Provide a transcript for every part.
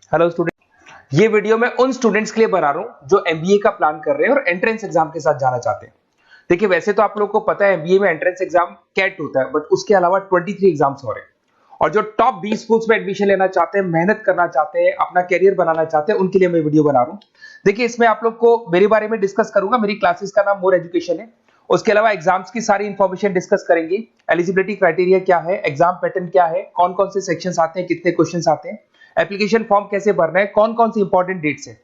Hello student, ये video मैं उन स्टूडेंट्स के लिए बना रहा हूं जो एमबीए का प्लान कर रहे हैं और एंट्रेंस एग्जाम के साथ जाना चाहते हैं। देखिए, वैसे तो आप लोगों को पता है एमबीए में एंट्रेंस एग्जाम कैट होता है, बट उसके अलावा 23 एग्जाम्स हो रहे हैं। और जो टॉप 20 स्कूल्स में एडमिशन लेना चाहते हैं, मेहनत करना चाहते हैं, अपना करियर बनाना चाहते हैं, उनके लिए मैं वीडियो बना रहा हूँ। देखिए, इसमें आप लोग को मेरे बारे में डिस्कस करूंगा। मेरी क्लासेस का नाम मोर एजुकेशन है। उसके अलावा एग्जाम्स की सारी इंफॉर्मेशन डिस्कस करेंगे। एलिजिबिलिटी क्राइटेरिया क्या है, एग्जाम पैटर्न क्या है, कौन कौन से सेक्शंस आते हैं, कितने क्वेश्चंस आते हैं, एप्लीकेशन फॉर्म कैसे भरना है, कौन कौन सी इंपॉर्टेंट डेट्स है,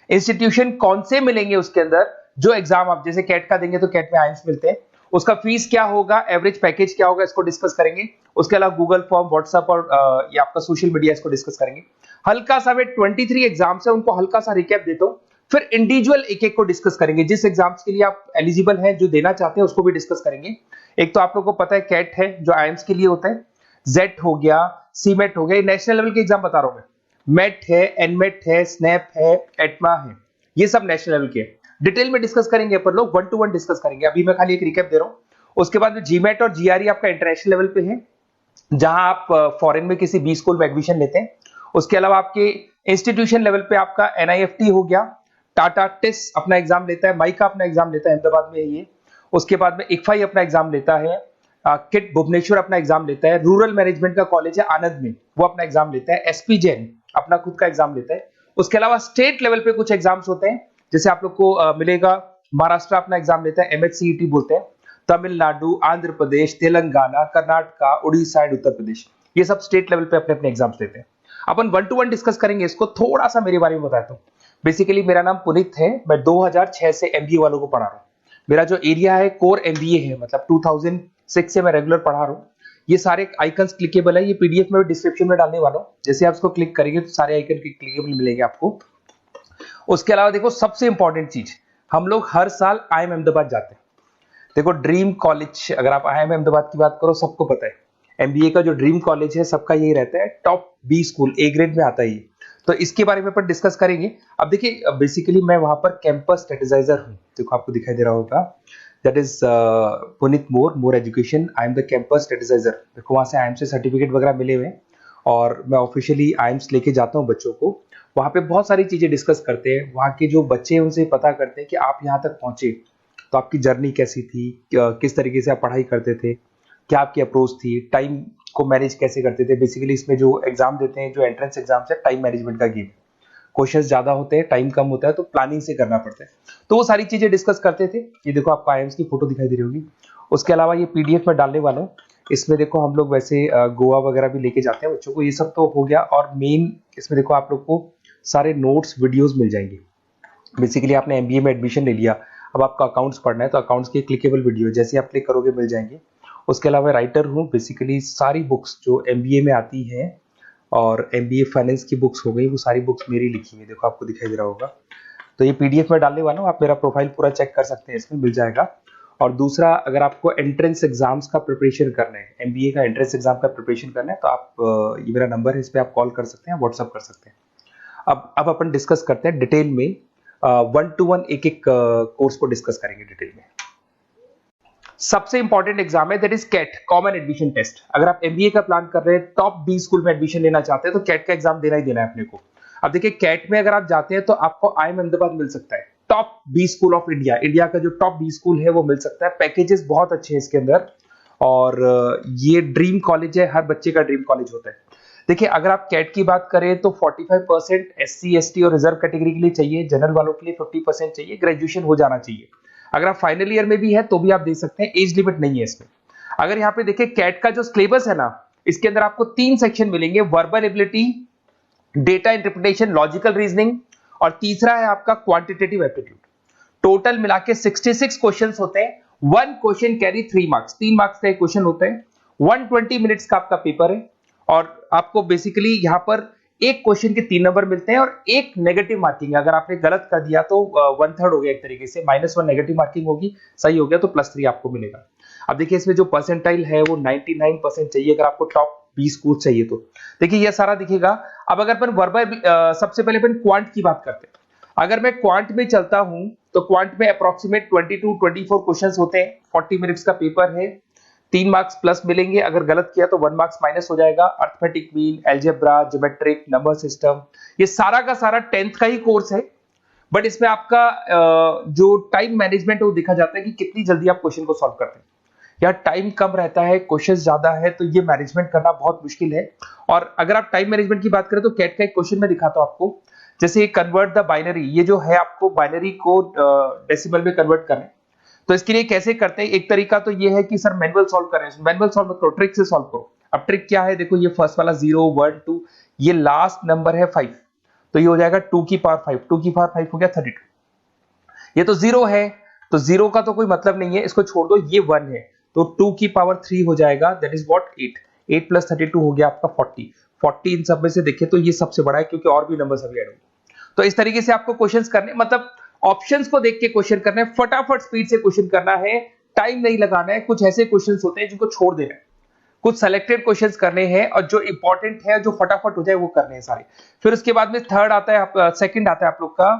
इंस्टीट्यूशन कौन से मिलेंगे उसके अंदर, जो एग्जाम आप जैसे कैट का देंगे तो कैट में आइम्स मिलते हैं, उसका फीस क्या होगा, एवरेज पैकेज क्या होगा, इसको डिस्कस करेंगे। उसके अलावा गूगल फॉर्म, व्हाट्सएप और ये आपका सोशल मीडिया, इसको डिस्कस करेंगे। हल्का सा वे 23 एग्जाम्स है, उनको हल्का सा रिकैप देता हूं, फिर इंडिविजुअल एक एक को डिस्कस करेंगे। जिस एग्जाम्स के लिए आप एलिजिबल हैं, जो देना चाहते हैं, उसको भी डिस्कस करेंगे। एक तो आप लोगों को पता है कैट है जो आईएम्स के लिए होता है, जेट हो गया, सीमेट हो गया, नेशनल लेवल के एग्जाम बता रहा हूं मैं। मेट है, एनमेट है, स्नैप है, एटमा है, ये सब नेशनल लेवल के। डिटेल में डिस्कस करेंगे अपन लोग, 1 to 1 डिस्कस करेंगे। अभी मैं खाली एक रिकैप दे रहा हूं। उसके बाद में जीमेट और जीआरई आपका इंटरनेशनल लेवल पे है, जहां आप फॉरेन में किसी बी स्कूल में एडमिशन लेते हैं। उसके अलावा आपके इंस्टीट्यूशन लेवल पे आपका एनआईएफटी हो गया, टाटा टिस अपना एग्जाम लेता है, माइका अपना एग्जाम लेता है, अहमदाबाद में है ये। उसके बाद में इक्फाई अपना एग्जाम लेता है, किट भुवनेश्वर अपना एग्जाम लेता है, रूरल मैनेजमेंट का कॉलेज है आनंद में, वो अपना एग्जाम लेता है, एसपी जैन अपना खुद का एग्जाम लेता है। उसके अलावा स्टेट लेवल पे कुछ एग्जाम्स होते हैं, जैसे आप लोग को मिलेगा, महाराष्ट्र अपना एग्जाम लेता है, एमएचसीईटी बोलते हैं, तमिलनाडु, आंध्र प्रदेश, तेलंगाना, कर्नाटका, उड़ीसा एंड उत्तर प्रदेश, ये सब स्टेट लेवल पे अपने अपने एग्जाम्स लेते हैं। अपन 1 to 1 डिस्कस करेंगे इसको। थोड़ा सा मेरे बारे में बताता हूँ। बेसिकली मेरा नाम पुनीत है, मैं 2006 से एमबीए वालों को पढ़ा रहा हूँ। मेरा जो एरिया है कोर एमबीए है, मतलब 2006 से मैं रेगुलर पढ़ा रहा हूँ। ये सारे आइकन्स क्लिकेबल है, ये पीडीएफ में डिस्क्रिप्शन में डालने वाला हूँ। जैसे आप इसको क्लिक करेंगे तो सारे आइकन क्लिकेबल मिलेंगे आपको। उसके अलावा देखो, सबसे इंपॉर्टेंट चीज, हम लोग हर साल आईएम अहमदाबाद जाते हैं। देखो, ड्रीम कॉलेज, अगर आप आईएम अहमदाबाद की बात करो, सबको पता है एमबीए का जो ड्रीम कॉलेज है सबका यही रहता है, top B school, A grade में आता है ये। तो इसके बारे में अपन डिस्कस करेंगे। अब देखिए, बेसिकली मैं वहां पर कैंपस स्ट्रेटेजाइजर हूँ। देखो, आपको दिखाई दे रहा होगा, that is Puneet more education, I am the campus strategiser. देखो, वहां से आईएम से सर्टिफिकेट वगैरह मिले हुए हैं और मैं ऑफिशियली आईएम्स लेके जाता हूँ बच्चों को। वहां पे बहुत सारी चीजें डिस्कस करते हैं, वहां के जो बच्चे हैं उनसे पता करते हैं कि आप यहाँ तक पहुंचे तो आपकी जर्नी कैसी थी, किस तरीके से आप पढ़ाई करते थे, क्या आपकी अप्रोच थी, टाइम को मैनेज कैसे करते थे। बेसिकली इसमें जो एग्जाम देते हैं, जो एंट्रेंस एग्जाम्स है, टाइम मैनेजमेंट का गेम। क्वेश्चंस ज्यादा होते हैं, टाइम कम होता है, तो प्लानिंग से करना पड़ता है। तो वो सारी चीजें डिस्कस करते थे। ये देखो, आपको आईएम्स की फोटो दिखाई दे रही होगी। उसके अलावा ये पीडीएफ में डालने वाला हूँ। इसमें देखो, हम लोग वैसे गोवा वगैरह भी लेके जाते हैं बच्चों को। ये सब तो हो गया। और मेन इसमें देखो, आप लोग को सारे नोट्स, वीडियोस मिल जाएंगे। बेसिकली आपने एमबीए में एडमिशन ले लिया, अब आपका अकाउंट्स पढ़ना है, तो अकाउंट्स की क्लिकेबल वीडियो जैसे आप क्लिक करोगे मिल जाएंगे। उसके अलावा राइटर हूँ, बेसिकली सारी बुक्स जो एमबीए में आती हैं और एमबीए फाइनेंस की बुक्स हो गई, वो सारी बुक्स मेरी लिखी हुई, देखो आपको दिखाई दे रहा होगा। तो ये पीडीएफ में डालने वाला हूँ, आप मेरा प्रोफाइल पूरा चेक कर सकते हैं, इसमें मिल जाएगा। और दूसरा, अगर आपको एंट्रेंस एग्जाम्स का प्रिपरेशन करना है, एमबीए का एंट्रेंस एग्जाम का प्रिपरेशन करना है, तो आप ये मेरा नंबर है, इस पर आप कॉल कर सकते हैं, व्हाट्सअप कर सकते हैं। अब अपन डिस्कस करते हैं डिटेल में, 1 to 1 एक एक कोर्स को डिस्कस करेंगे डिटेल में। सबसे इंपॉर्टेंट एग्जाम है, that is CAT, common admission test. अगर आप एमबीए का प्लान कर रहे हैं, टॉप बी स्कूल में एडमिशन लेना चाहते हैं, तो कैट का एग्जाम देना ही देना है अपने को। अब देखिए, कैट में अगर आप जाते हैं तो आपको आईएम अहमदाबाद मिल सकता है, top B school of India, India का जो टॉप बी स्कूल है वो मिल सकता है। पैकेजेस बहुत अच्छे हैं इसके अंदर, और ये ड्रीम कॉलेज है, हर बच्चे का ड्रीम कॉलेज होता है। देखिए, अगर आप कैट की बात करें तो 45% एससी एसटी और रिजर्व कैटेगरी के लिए चाहिए, जनरल वालों के लिए 50% चाहिए, ग्रेजुएशन हो जाना चाहिए। अगर आप फाइनल ईयर में भी है तो भी आप दे सकते हैं, एज लिमिट नहीं है इसमें। अगर यहाँ पे देखिए, कैट का जो सिलेबस है ना, इसके अंदर आपको 3 सेक्शन मिलेंगे, verbal ability, data interpretation, logical reasoning, और तीसरा है आपका क्वांटिटेटिव एप्टीट्यूड। टोटल मिला के 66 क्वेश्चन होते हैं। 1 क्वेश्चन कैरी 3 मार्क्स, 3 मार्क्स का एक क्वेश्चन होता है। 120 मिनट्स का आपका पेपर है, और आपको बेसिकली यहाँ पर एक क्वेश्चन के 3 नंबर मिलते हैं और एक नेगेटिव मार्किंग है। अगर आपने गलत कर दिया तो 1/3 हो गया एक तरीके से, -1 नेगेटिव मार्किंग होगी, सही हो गया तो +3 आपको मिलेगा। अब देखिए, इसमें जो परसेंटाइल है वो 99% चाहिए, अगर आपको टॉप 20 स्कोर चाहिए तो। देखिए, ये सारा दिखेगा। अब अगर अपन वर्बल, सबसे पहले अपन क्वांट की बात करते हैं। अगर मैं क्वांट में चलता हूं तो क्वांट में अप्रोक्सीमेट 22-24 क्वेश्चंस होते हैं, 40 मिनट्स का पेपर है। 3 मार्क्स प्लस मिलेंगे, अगर गलत किया तो 1 मार्क्स माइनस हो जाएगा। Arithmetic mean, algebra, geometric, number system, ये सारा का सारा 10th का ही कोर्स है, बट इसमें आपका जो टाइम मैनेजमेंट है वो देखा जाता है कि कितनी जल्दी आप क्वेश्चन को सॉल्व करते हैं। यार टाइम कम रहता है, क्वेश्चंस ज्यादा है, तो ये मैनेजमेंट करना बहुत मुश्किल है। और अगर आप टाइम मैनेजमेंट की बात करें तो कैट का एक क्वेश्चन मैं दिखाता हूं आपको। जैसे कन्वर्ट द बाइनरी, ये जो है आपको बाइनरी को डेसिमल में कन्वर्ट करना है, तो इसके लिए कैसे करते हैं? एक तरीका तो ये है कि सर मैनुअल सॉल्व करें, मैनुअल सॉल्व मत करो, ट्रिक से सॉल्व करो। अब ट्रिक क्या है? देखो ये फर्स्ट वाला 0 1 2, ये लास्ट नंबर है 5, तो ये हो जाएगा 2 की पावर 5, 2 की पावर 5 हो गया 32। ये तो 0 है, तो 0 का तो कोई मतलब नहीं है, इसको छोड़ दो, ये 1 है, तो 2 की पावर 3 हो जाएगा, दैट इज व्हाट 8, 8 प्लस 32 हो गया आपका 40। 40 इन सब में से देखिए तो ये सबसे बड़ा है, क्योंकि और भी नंबर सभी ऐड होंगे। तो इस तरीके से आपको क्वेश्चंस करने, मतलब ऑप्शंस को देख के क्वेश्चन करना है, फटाफट स्पीड से क्वेश्चन करना है, टाइम नहीं लगाना है। कुछ ऐसे क्वेश्चंस होते हैं जिनको छोड़ देना है, कुछ सेलेक्टेड क्वेश्चंस करने हैं, और जो इंपॉर्टेंट है, जो फटाफट हो जाए वो करने हैं सारे। फिर उसके बाद में थर्ड आता है, आप सेकंड आता है आप लोग का,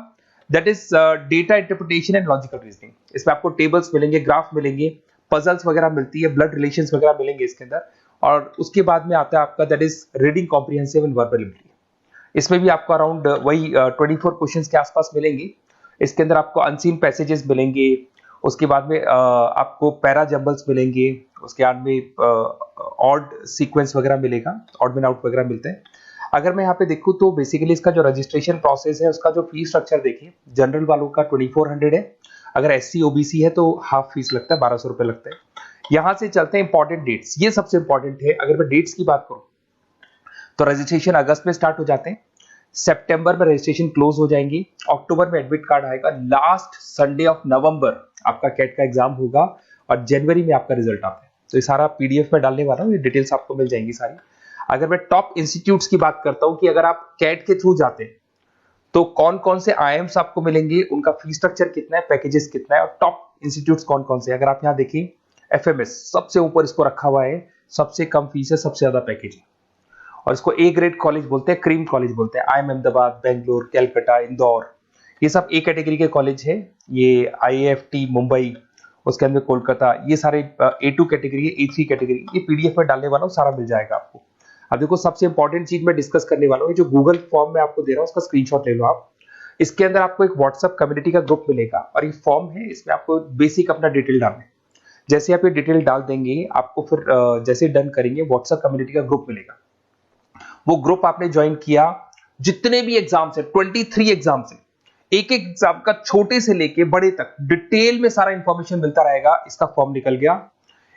that is data interpretation and logical reasoning. इसमें आपको टेबल्स मिलेंगे, ग्राफ मिलेंगे, पजल्स वगैरह मिलती है, ब्लड रिलेशंस वगैरह मिलेंगे इसके अंदर। और उसके बाद में आता है आपका that is reading comprehensive and verbal ability. इसमें भी आपको अराउंड वही 24 क्वेश्चंस के आसपास मिलेंगे। इसके अंदर आपको अनसीन पैसेजेस मिलेंगे, उसके बाद में आपको पैरा जंबल्स मिलेंगे, उसके बाद में ऑड सीक्वेंस वगैरह मिलेगा, ऑड मैन आउट वगैरह मिलते हैं। अगर मैं यहाँ पे देखूँ तो बेसिकली इसका जो रजिस्ट्रेशन प्रोसेस है, उसका जो फीस स्ट्रक्चर देखिए, जनरल वालों का 2400 है, अगर एससी ओबीसी है तो हाफ फीस लगता है, 1200 रुपए लगता है। यहां से चलते हैं इंपॉर्टेंट डेट्स, ये सबसे इंपॉर्टेंट है। अगर मैं डेट्स की बात करूं तो रजिस्ट्रेशन अगस्त में स्टार्ट हो जाते हैं, सितंबर में रजिस्ट्रेशन क्लोज हो जाएंगी, अक्टूबर में एडमिट कार्ड आएगा, लास्ट संडे ऑफ नवंबर आपका कैट का एग्जाम होगा, और जनवरी में आपका रिजल्ट आता है। तो ये सारा पीडीएफ में डालने वाला हूँ, ये डिटेल्स आपको मिल जाएंगी सारी। अगर मैं टॉप इंस्टीट्यूट्स की बात करता हूं कि अगर आप कैट के थ्रू जाते हैं तो कौन कौन से आईएम्स आपको मिलेंगे, उनका फीस स्ट्रक्चर कितना है, पैकेजेस कितना है, और टॉप इंस्टीट्यूट्स कौन कौन से। अगर आप यहाँ देखिए एफएमएस सबसे ऊपर इसको रखा हुआ है, सबसे कम फीस है, सबसे ज्यादा पैकेज है, और इसको ए ग्रेड कॉलेज बोलते हैं, क्रीम कॉलेज बोलते हैं। आईएम अहमदाबाद, बेंगलोर, कलकत्ता, इंदौर, ये सब ए कैटेगरी के कॉलेज है। ये आईएफटी मुंबई, उसके अंदर कोलकाता, ये सारे A2 कैटेगरी, A3 कैटेगरी, ये पीडीएफ में डालने वाला हूँ, सारा मिल जाएगा आपको। अब देखो सबसे इंपॉर्टेंट चीज मैं डिस्कस करने वाला हूँ, जो गूगल फॉर्म में आपको दे रहा हूँ, उसका स्क्रीनशॉट ले लो आप। इसके अंदर आपको एक व्हाट्सएप कम्युनिटी का ग्रुप मिलेगा, और ये फॉर्म है, इसमें आपको बेसिक अपना डिटेल डालना है। जैसे आप ये डिटेल डाल देंगे, आपको फिर जैसे डन करेंगे, व्हाट्सएप कम्युनिटी का ग्रुप मिलेगा। वो ग्रुप आपने ज्वाइन किया, जितने भी एग्जाम्स है, 23 एग्जाम्स है, एक एक एग्जाम का छोटे से लेके बड़े तक डिटेल में सारा इंफॉर्मेशन मिलता रहेगा। इसका फॉर्म निकल गया,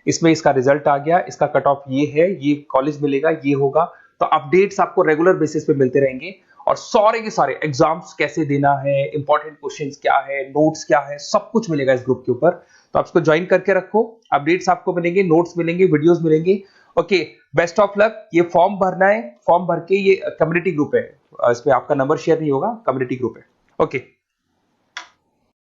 इसमें इसका रिजल्ट आ गया, इसका कट ऑफ ये है, ये कॉलेज मिलेगा, ये होगा। तो अपडेट्स आपको रेगुलर बेसिस पे मिलते रहेंगे, और सारे के सारे एग्जाम्स कैसे देना है, इंपॉर्टेंट क्वेश्चंस क्या है, नोट्स क्या है, सब कुछ मिलेगा इस ग्रुप के ऊपर। तो आप इसको ज्वाइन करके रखो, अपडेट्स आपको मिलेंगे, नोट्स मिलेंगे, वीडियोस मिलेंगे। Okay, best of luck. ये फॉर्म भरना है, फॉर्म भर के, ये कम्युनिटी ग्रुप है, इसमें आपका नंबर शेयर नहीं होगा, कम्युनिटी ग्रुप है। ओके।